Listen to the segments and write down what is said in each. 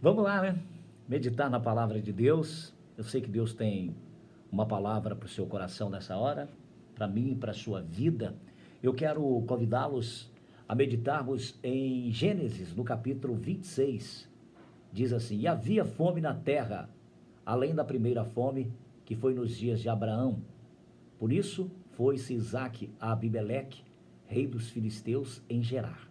Vamos lá, né? Meditar na palavra de Deus. Eu sei que Deus tem uma palavra para o seu coração nessa hora, para mim, para a sua vida. Eu quero convidá-los a meditarmos em Gênesis, no capítulo 26. Diz assim: E havia fome na terra, além da primeira fome, que foi nos dias de Abraão. Por isso foi-se Isaque a Abimeleque, rei dos filisteus, em Gerar.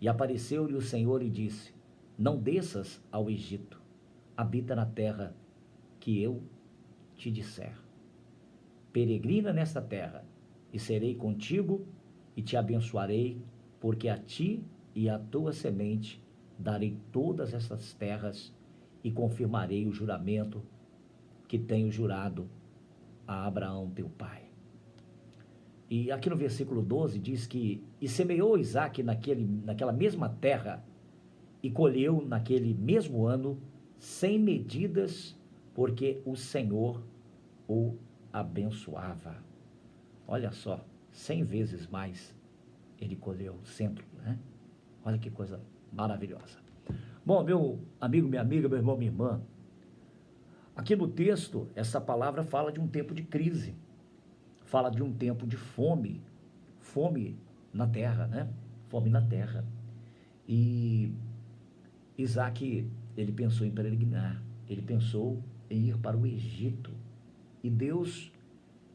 E apareceu-lhe o Senhor e disse: Não desças ao Egito, habita na terra que eu te disser. Peregrina nesta terra, e serei contigo e te abençoarei, porque a ti e à tua semente darei todas estas terras e confirmarei o juramento que tenho jurado a Abraão teu pai. E aqui no versículo 12 diz que: E semeou Isaque naquela mesma terra, e colheu naquele mesmo ano 100 medidas, porque o Senhor o abençoava. Olha só, 100 vezes mais ele colheu, centro, né? Olha que coisa maravilhosa. Bom, meu amigo, minha amiga, meu irmão, minha irmã, aqui no texto, essa palavra fala de um tempo de crise, fala de um tempo de fome, fome na terra, né? Fome na terra. E Isaac, ele pensou em peregrinar, ele pensou em ir para o Egito. E Deus,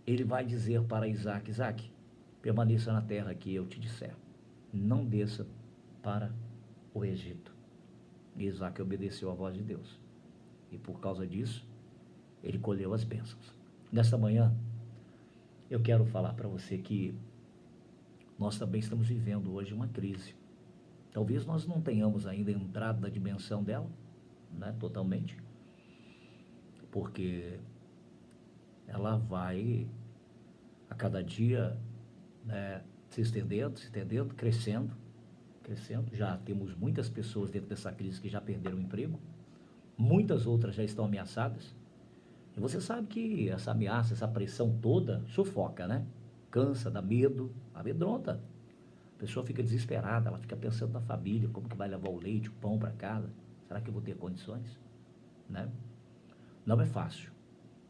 ele vai dizer para Isaac: Isaac, permaneça na terra que eu te disser, não desça para o Egito. E Isaac obedeceu à voz de Deus, e por causa disso, ele colheu as bênçãos. Nesta manhã, eu quero falar para você que nós também estamos vivendo hoje uma crise. Talvez nós não tenhamos ainda entrado na dimensão dela, né, totalmente, porque ela vai a cada dia, né, se estendendo, crescendo, crescendo. Já temos muitas pessoas dentro dessa crise que já perderam o emprego, muitas outras já estão ameaçadas. E você sabe que essa ameaça, essa pressão toda sufoca, né? Cansa, dá medo, amedronta. A pessoa fica desesperada, ela fica pensando na família, como que vai levar o leite, o pão para casa. Será que eu vou ter condições? Né? Não é fácil,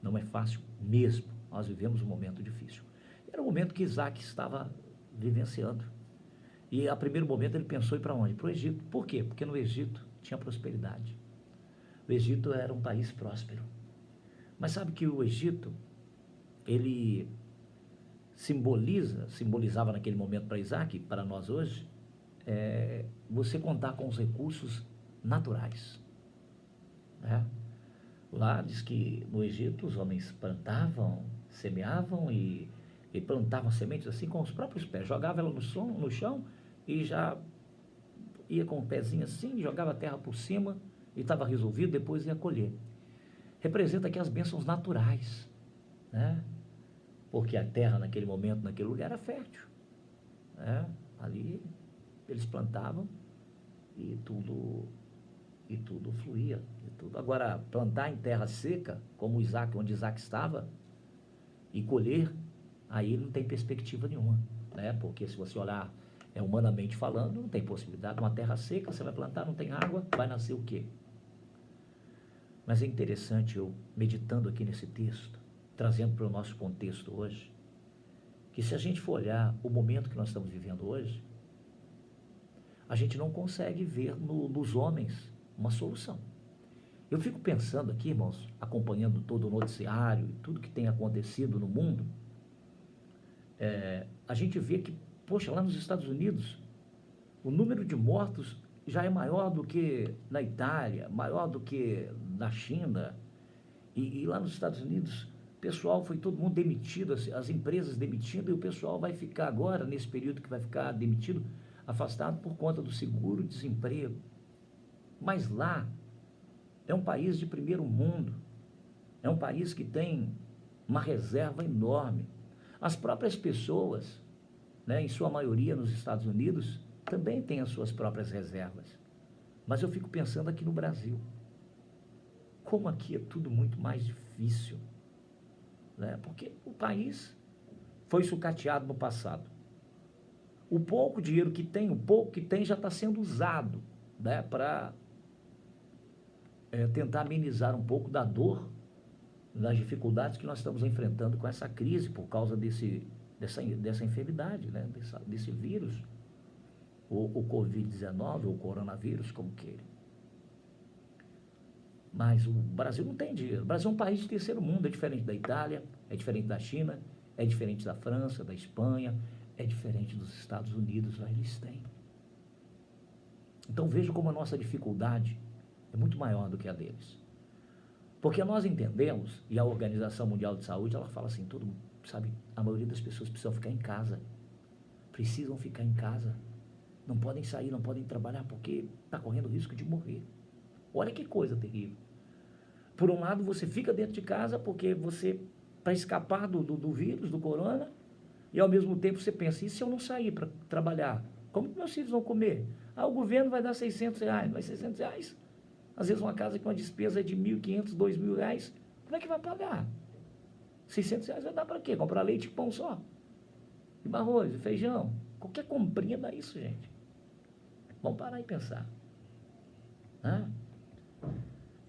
não é fácil mesmo. Nós vivemos um momento difícil. Era o momento que Isaac estava vivenciando. E a primeiro momento ele pensou em ir para onde? Para o Egito. Por quê? Porque no Egito tinha prosperidade. O Egito era um país próspero. Mas sabe que o Egito, ele simbolizava naquele momento para Isaac, para nós hoje, você contar com os recursos naturais, né? Lá diz que no Egito os homens plantavam, semeavam e plantavam sementes assim com os próprios pés, jogava ela no chão e já ia com o pezinho assim, jogava a terra por cima e estava resolvido, depois ia colher. Representa aqui as bênçãos naturais, né? Porque a terra naquele momento, naquele lugar era fértil, né? Ali eles plantavam e tudo fluía. E tudo. Agora, plantar em terra seca, como Isaac, onde Isaac estava, e colher, aí não tem perspectiva nenhuma, né? Porque se você olhar humanamente falando, não tem possibilidade. Uma terra seca, você vai plantar, não tem água, vai nascer o quê? Mas é interessante, eu meditando aqui nesse texto, trazendo para o nosso contexto hoje, que se a gente for olhar o momento que nós estamos vivendo hoje, a gente não consegue ver nos homens uma solução. Eu fico pensando aqui, irmãos, acompanhando todo o noticiário e tudo que tem acontecido no mundo, a gente vê que, poxa, lá nos Estados Unidos, o número de mortos já é maior do que na Itália, maior do que na China. E lá nos Estados Unidos, o pessoal foi todo mundo demitido, as empresas demitindo, e o pessoal vai ficar agora, nesse período que vai ficar demitido, afastado por conta do seguro-desemprego. Mas lá é um país de primeiro mundo, é um país que tem uma reserva enorme. As próprias pessoas, né, em sua maioria nos Estados Unidos, também têm as suas próprias reservas. Mas eu fico pensando aqui no Brasil, como aqui é tudo muito mais difícil, né? Porque o país foi sucateado no passado. O pouco dinheiro que tem, o pouco que tem já está sendo usado, né, para tentar amenizar um pouco da dor, das dificuldades que nós estamos enfrentando com essa crise por causa dessa enfermidade, né? Desse vírus, o Covid-19, ou coronavírus, como queira. Mas o Brasil não tem dinheiro. O Brasil é um país de terceiro mundo, é diferente da Itália, é diferente da China, é diferente da França, da Espanha, é diferente dos Estados Unidos, lá eles têm. Então veja como a nossa dificuldade é muito maior do que a deles. Porque nós entendemos, e a Organização Mundial de Saúde, ela fala assim, todo mundo, sabe, a maioria das pessoas precisam ficar em casa. Precisam ficar em casa. Não podem sair, não podem trabalhar, porque está correndo risco de morrer. Olha que coisa terrível. Por um lado, você fica dentro de casa porque você, para escapar do vírus, do corona, e ao mesmo tempo você pensa, e se eu não sair para trabalhar? Como que meus filhos vão comer? O governo vai dar R$600, mas R$600, às vezes uma casa com uma despesa de R$1.500, R$2.000, como é que vai pagar? R$600 vai dar para quê? Comprar leite e pão só? E arroz, e feijão? Qualquer comprinha dá isso, gente. Vamos parar e pensar.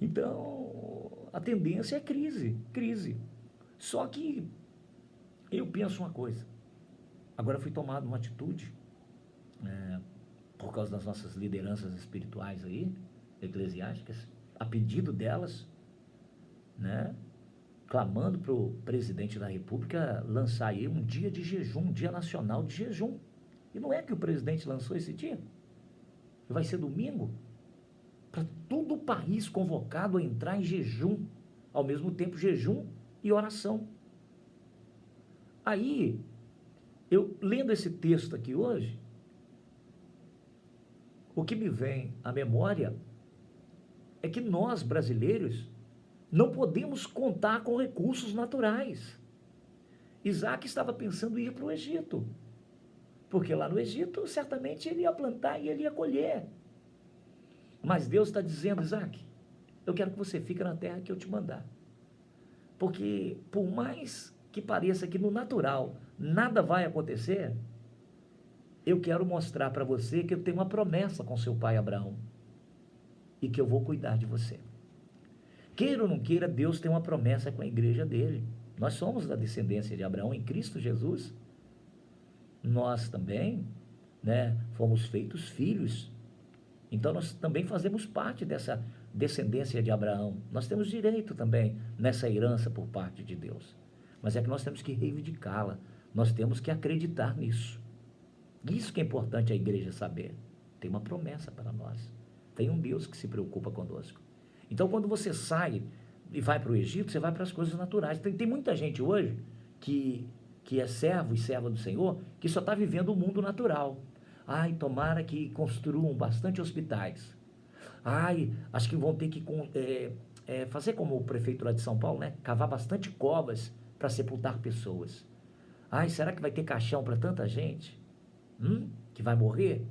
Então, a tendência é crise. Só que eu penso uma coisa. Agora fui tomado uma atitude, por causa das nossas lideranças espirituais aí, eclesiásticas, a pedido delas, né, clamando para o presidente da República lançar aí um dia de jejum, um dia nacional de jejum. E não é que o presidente lançou esse dia? Vai ser domingo? Para todo o país convocado a entrar em jejum, ao mesmo tempo jejum e oração. Aí, eu lendo esse texto aqui hoje, o que me vem à memória é que nós, brasileiros, não podemos contar com recursos naturais. Isaac estava pensando em ir para o Egito, porque lá no Egito, certamente, ele ia plantar e ele ia colher. Mas Deus está dizendo, Isaac, eu quero que você fique na terra que eu te mandar. Porque, por mais que pareça que no natural nada vai acontecer, eu quero mostrar para você que eu tenho uma promessa com seu pai Abraão e que eu vou cuidar de você. Queira ou não queira, Deus tem uma promessa com a igreja dele. Nós somos da descendência de Abraão em Cristo Jesus. Nós também, né, fomos feitos filhos. Então nós também fazemos parte dessa descendência de Abraão. Nós temos direito também nessa herança por parte de Deus. Mas é que nós temos que reivindicá-la. Nós temos que acreditar nisso. Isso que é importante a igreja saber. Tem uma promessa para nós. Tem um Deus que se preocupa conosco. Então quando você sai e vai para o Egito, você vai para as coisas naturais. Tem muita gente hoje que é servo e serva do Senhor, que só está vivendo o mundo natural. Ai, tomara que construam bastante hospitais. Ai, acho que vão ter que fazer como o prefeito lá de São Paulo, né? Cavar bastante covas para sepultar pessoas. Ai, será que vai ter caixão para tanta gente? Que vai morrer?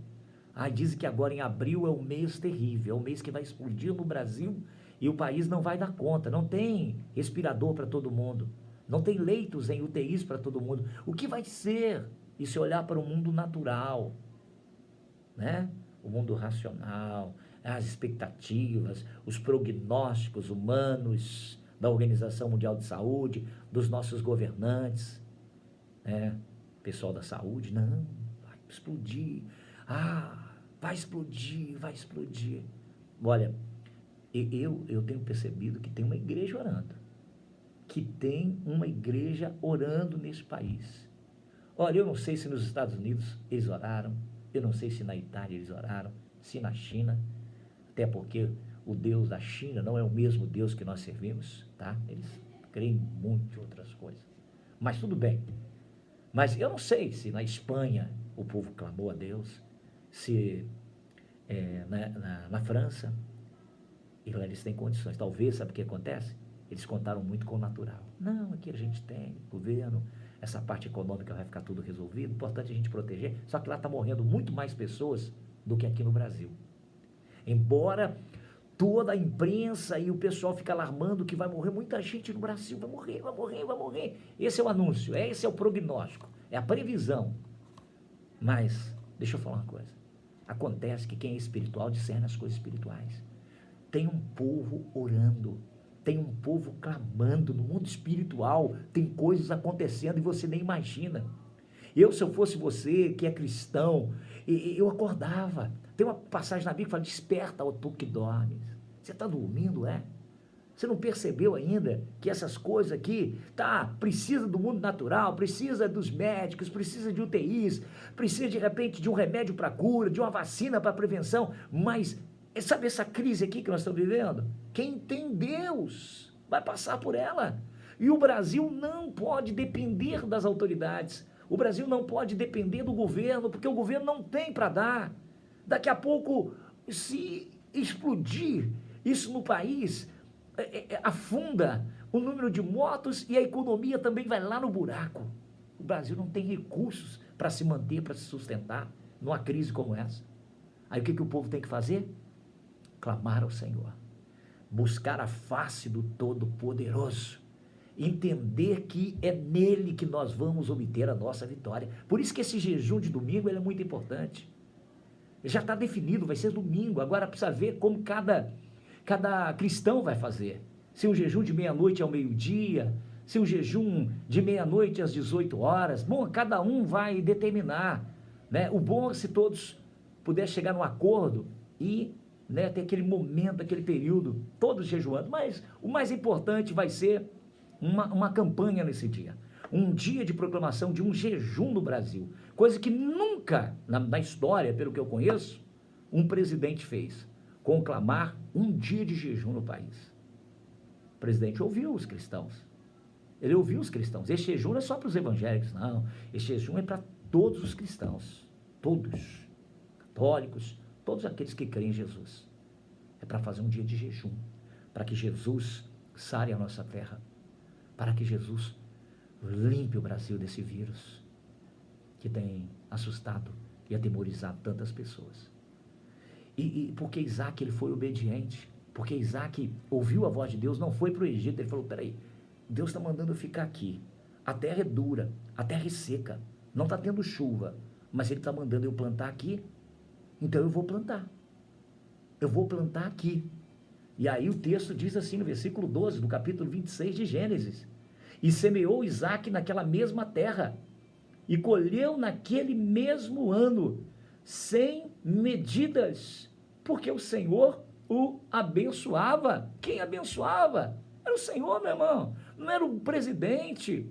Ai, dizem que agora em abril é um mês terrível, é um mês que vai explodir no Brasil e o país não vai dar conta. Não tem respirador para todo mundo. Não tem leitos em UTIs para todo mundo. O que vai ser? E se olhar para o mundo natural, né? O mundo racional, as expectativas, os prognósticos humanos da Organização Mundial de Saúde, dos nossos governantes, né? Pessoal da saúde, não, vai explodir, vai explodir. Olha, eu tenho percebido que tem uma igreja orando, nesse país. Olha, eu não sei se nos Estados Unidos eles oraram, eu não sei se na Itália eles oraram, se na China, até porque o Deus da China não é o mesmo Deus que nós servimos, tá? Eles creem muito em outras coisas. Mas tudo bem. Mas eu não sei se na Espanha o povo clamou a Deus, se na França, e lá eles têm condições. Talvez, sabe o que acontece? Eles contaram muito com o natural. Não, aqui a gente tem governo, essa parte econômica vai ficar tudo resolvido, importante a gente proteger, só que lá está morrendo muito mais pessoas do que aqui no Brasil. Embora toda a imprensa e o pessoal fica alarmando que vai morrer muita gente no Brasil, vai morrer. Esse é o anúncio, esse é o prognóstico, é a previsão. Mas, deixa eu falar uma coisa, acontece que quem é espiritual discerne as coisas espirituais. tem um povo orando, tem um povo clamando. No mundo espiritual tem coisas acontecendo e você nem imagina. Se eu fosse você, que é cristão, eu acordava. Tem uma passagem na Bíblia que fala: desperta, ó tu que dormes. Você está dormindo, é? Você não percebeu ainda que essas coisas aqui, precisa do mundo natural, precisa dos médicos, precisa de UTIs, precisa de repente de um remédio para cura, de uma vacina para prevenção, mas sabe essa crise aqui que nós estamos vivendo? Quem tem Deus vai passar por ela. E o Brasil não pode depender das autoridades. O Brasil não pode depender do governo, porque o governo não tem para dar. Daqui a pouco, se explodir isso no país, afunda o número de mortos e a economia também vai lá no buraco. O Brasil não tem recursos para se manter, para se sustentar numa crise como essa. Aí o que o povo tem que fazer? Clamar ao Senhor, buscar a face do Todo-Poderoso, entender que é nele que nós vamos obter a nossa vitória. Por isso que esse jejum de domingo ele é muito importante. Já está definido, vai ser domingo. Agora precisa ver como cada cristão vai fazer. Se o jejum de meia-noite ao meio-dia, se o jejum de meia-noite às 18 horas, bom, cada um vai determinar, né? O bom é se todos puderem chegar num acordo e, né, ter aquele momento, aquele período, todos jejuando. Mas o mais importante vai ser uma campanha nesse dia. Um dia de proclamação de um jejum no Brasil. Coisa que nunca, na história, pelo que eu conheço, um presidente fez. Conclamar um dia de jejum no país. O presidente ouviu os cristãos. Ele ouviu os cristãos. Esse jejum não é só para os evangélicos, não. Esse jejum é para todos os cristãos. Todos. Católicos, todos aqueles que creem em Jesus. É para fazer um dia de jejum. Para que Jesus sare a nossa terra. Para que Jesus limpe o Brasil desse vírus que tem assustado e atemorizado tantas pessoas. E porque Isaac ele foi obediente, porque Isaac ouviu a voz de Deus, não foi para o Egito, ele falou: peraí, Deus está mandando eu ficar aqui, a terra é dura, a terra é seca, não está tendo chuva, mas ele está mandando eu plantar aqui, então eu vou plantar aqui. E aí o texto diz assim no versículo 12, do capítulo 26 de Gênesis: e semeou Isaac naquela mesma terra, e colheu naquele mesmo ano, sem medidas, porque o Senhor o abençoava. Quem abençoava? Era o Senhor, meu irmão. Não era o presidente,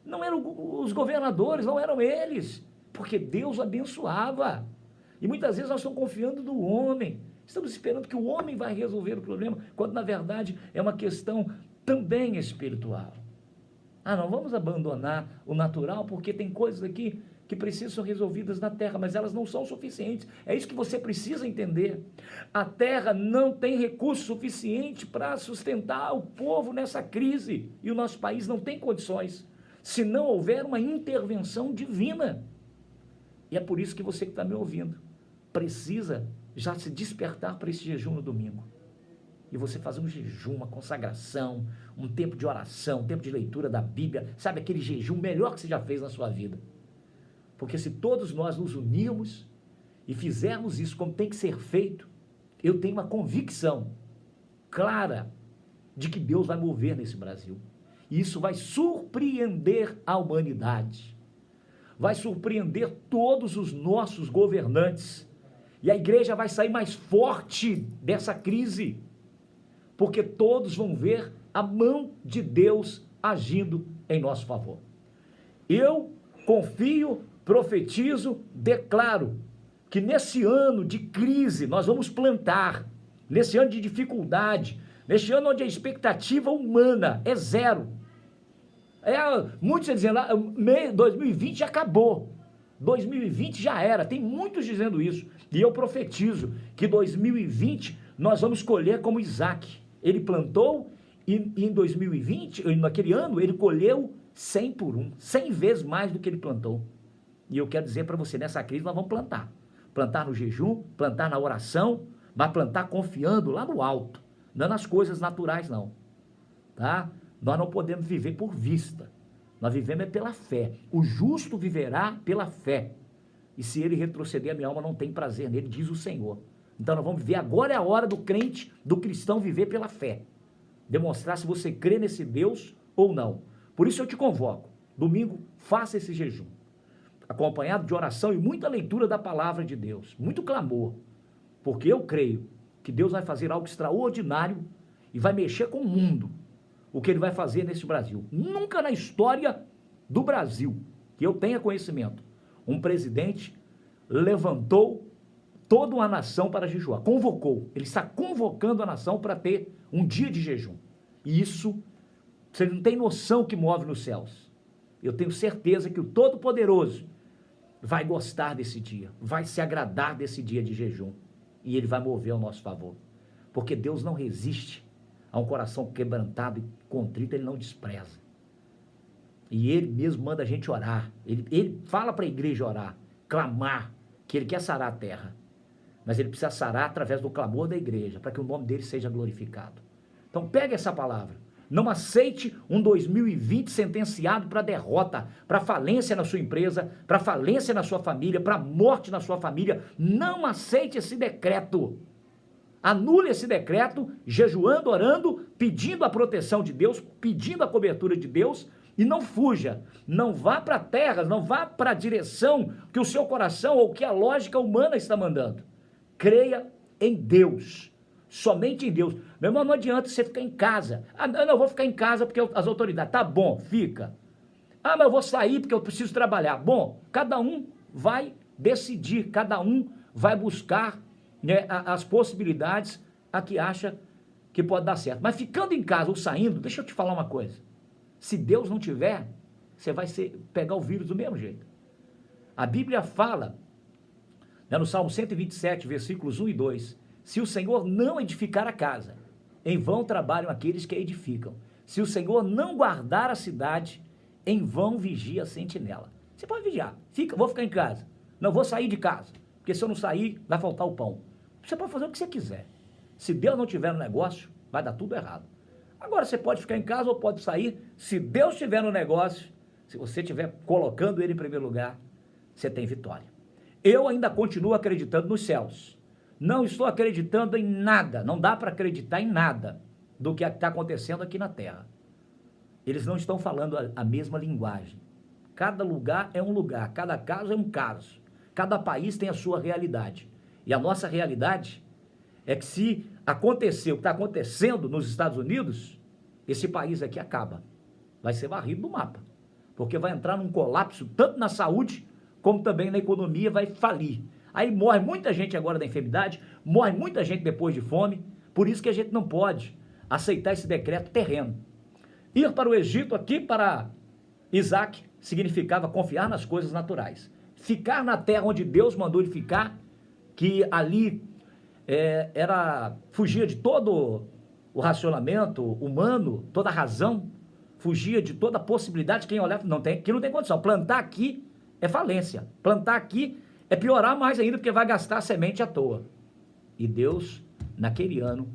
não eram os governadores, não eram eles, porque Deus o abençoava. E muitas vezes nós estamos confiando no homem, estamos esperando que o homem vai resolver o problema, quando na verdade é uma questão também espiritual. Não vamos abandonar o natural, porque tem coisas aqui que precisam ser resolvidas na terra, mas elas não são suficientes. É isso que você precisa entender. A terra não tem recurso suficiente para sustentar o povo nessa crise, e o nosso país não tem condições, se não houver uma intervenção divina. E é por isso que você que está me ouvindo, precisa já se despertar para esse jejum no domingo. E você fazer um jejum, uma consagração, um tempo de oração, um tempo de leitura da Bíblia, sabe, aquele jejum melhor que você já fez na sua vida. Porque se todos nós nos unirmos e fizermos isso como tem que ser feito, eu tenho uma convicção clara de que Deus vai mover nesse Brasil. E isso vai surpreender a humanidade. Vai surpreender todos os nossos governantes. E a igreja vai sair mais forte dessa crise, porque todos vão ver a mão de Deus agindo em nosso favor. Eu confio, profetizo, declaro que nesse ano de crise nós vamos plantar, nesse ano de dificuldade, nesse ano onde a expectativa humana é zero. Muitos dizendo, 2020 já acabou, 2020 já era, tem muitos dizendo isso, e eu profetizo que 2020 nós vamos colher como Isaac. Ele plantou e em 2020, naquele ano, ele colheu 100 por 1, 100 vezes mais do que ele plantou. E eu quero dizer para você, nessa crise nós vamos plantar. Plantar no jejum, plantar na oração, mas plantar confiando lá no alto, não nas coisas naturais não, tá? Nós não podemos viver por vista, nós vivemos é pela fé. O justo viverá pela fé, e se ele retroceder, a minha alma não tem prazer nele, diz o Senhor. Então nós vamos viver, agora é a hora do crente, do cristão viver pela fé. Demonstrar se você crê nesse Deus ou não. Por isso eu te convoco, domingo, faça esse jejum, acompanhado de oração e muita leitura da palavra de Deus, muito clamor, porque eu creio que Deus vai fazer algo extraordinário e vai mexer com o mundo, o que ele vai fazer nesse Brasil. Nunca na história do Brasil, que eu tenha conhecimento, um presidente levantou toda uma nação para jejuar, convocou, ele está convocando a nação para ter um dia de jejum, e isso, você não tem noção que move nos céus. Eu tenho certeza que o Todo-Poderoso vai gostar desse dia, vai se agradar desse dia de jejum, e ele vai mover ao nosso favor, porque Deus não resiste a um coração quebrantado e contrito, ele não despreza, e ele mesmo manda a gente orar, ele fala para a igreja orar, clamar, que ele quer sarar a terra, mas ele precisa sarar através do clamor da igreja, para que o nome dele seja glorificado. Então pegue essa palavra, não aceite um 2020 sentenciado para derrota, para falência na sua empresa, para falência na sua família, para morte na sua família. Não aceite esse decreto. Anule esse decreto, jejuando, orando, pedindo a proteção de Deus, pedindo a cobertura de Deus, e não fuja, não vá para a terra, não vá para a direção que o seu coração ou que a lógica humana está mandando. Creia em Deus. Somente em Deus. Meu irmão, não adianta você ficar em casa. Ah, não, eu vou ficar em casa porque as autoridades. Tá bom, fica. Ah, mas eu vou sair porque eu preciso trabalhar. Bom, cada um vai decidir, cada um vai buscar, né, as possibilidades a que acha que pode dar certo. Mas ficando em casa ou saindo, deixa eu te falar uma coisa. Se Deus não tiver, você vai pegar o vírus do mesmo jeito. A Bíblia fala, né, no Salmo 127, versículos 1 e 2, se o Senhor não edificar a casa, em vão trabalham aqueles que a edificam. Se o Senhor não guardar a cidade, em vão vigia a sentinela. Você pode vigiar, vou ficar em casa, não vou sair de casa, porque se eu não sair, vai faltar o pão. Você pode fazer o que você quiser. Se Deus não tiver no negócio, vai dar tudo errado. Agora você pode ficar em casa ou pode sair, se Deus estiver no negócio, se você estiver colocando ele em primeiro lugar, você tem vitória. Eu ainda continuo acreditando nos céus. Não estou acreditando em nada, não dá para acreditar em nada do que está acontecendo aqui na Terra. Eles não estão falando a mesma linguagem. Cada lugar é um lugar, cada caso é um caso. Cada país tem a sua realidade. E a nossa realidade é que se acontecer o que está acontecendo nos Estados Unidos, esse país aqui acaba. Vai ser varrido do mapa. Porque vai entrar num colapso, tanto na saúde, como também na economia, vai falir. Aí morre muita gente agora da enfermidade, morre muita gente depois de fome, por isso que a gente não pode aceitar esse decreto terreno. Ir para o Egito aqui para Isaac significava confiar nas coisas naturais. Ficar na terra onde Deus mandou ele ficar, que ali fugia de todo o racionamento humano, toda a razão, fugia de toda a possibilidade, quem olhava, aqui não tem condição, plantar aqui é falência, plantar aqui é piorar mais ainda, porque vai gastar semente à toa. E Deus, naquele ano,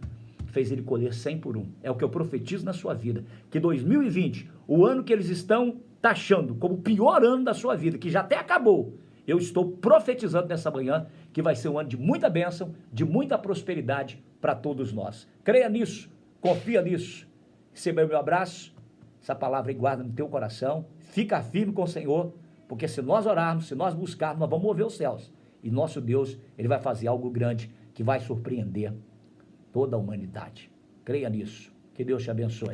fez ele colher 100 por 1. É o que eu profetizo na sua vida. Que 2020, o ano que eles estão taxando como o pior ano da sua vida, que já até acabou, eu estou profetizando nessa manhã que vai ser um ano de muita bênção, de muita prosperidade para todos nós. Creia nisso, confia nisso. Receba o meu abraço, essa palavra aí guarda no teu coração, fica firme com o Senhor, porque se nós orarmos, se nós buscarmos, nós vamos mover os céus. E nosso Deus, ele vai fazer algo grande que vai surpreender toda a humanidade. Creia nisso. Que Deus te abençoe.